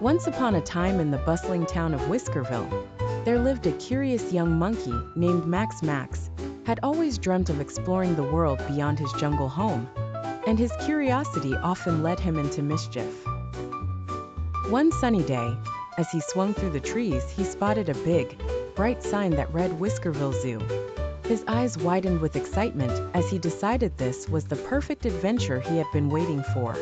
Once upon a time in the bustling town of Whiskerville, there lived a curious young monkey named Max. Max had always dreamt of exploring the world beyond his jungle home, and his curiosity often led him into mischief. One sunny day, as he swung through the trees, he spotted a big, bright sign that read Whiskerville Zoo. His eyes widened with excitement as he decided this was the perfect adventure he had been waiting for.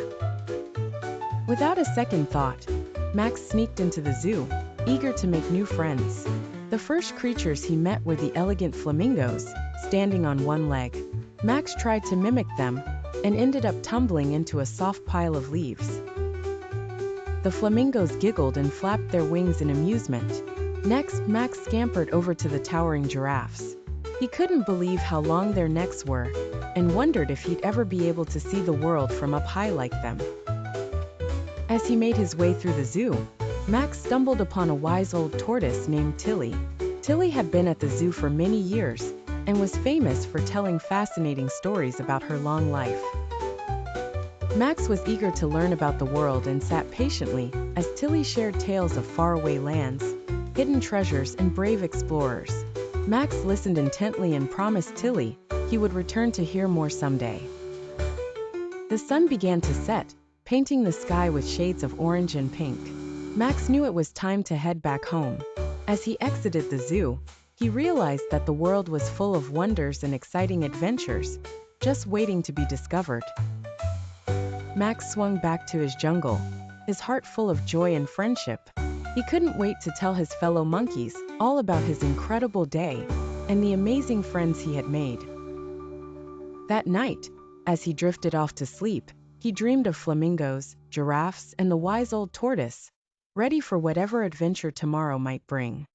Without a second thought, Max sneaked into the zoo, eager to make new friends. The first creatures he met were the elegant flamingos, standing on one leg. Max tried to mimic them and ended up tumbling into a soft pile of leaves. The flamingos giggled and flapped their wings in amusement. Next, Max scampered over to the towering giraffes. He couldn't believe how long their necks were and wondered if he'd ever be able to see the world from up high like them. As he made his way through the zoo, Max stumbled upon a wise old tortoise named Tilly. Tilly had been at the zoo for many years and was famous for telling fascinating stories about her long life. Max was eager to learn about the world and sat patiently as Tilly shared tales of faraway lands, hidden treasures, and brave explorers. Max listened intently and promised Tilly he would return to hear more someday. The sun began to set, painting the sky with shades of orange and pink. Max knew it was time to head back home. As he exited the zoo, he realized that the world was full of wonders and exciting adventures, just waiting to be discovered. Max swung back to his jungle, his heart full of joy and friendship. He couldn't wait to tell his fellow monkeys all about his incredible day and the amazing friends he had made. That night, as he drifted off to sleep, he dreamed of flamingos, giraffes, and the wise old tortoise, ready for whatever adventure tomorrow might bring.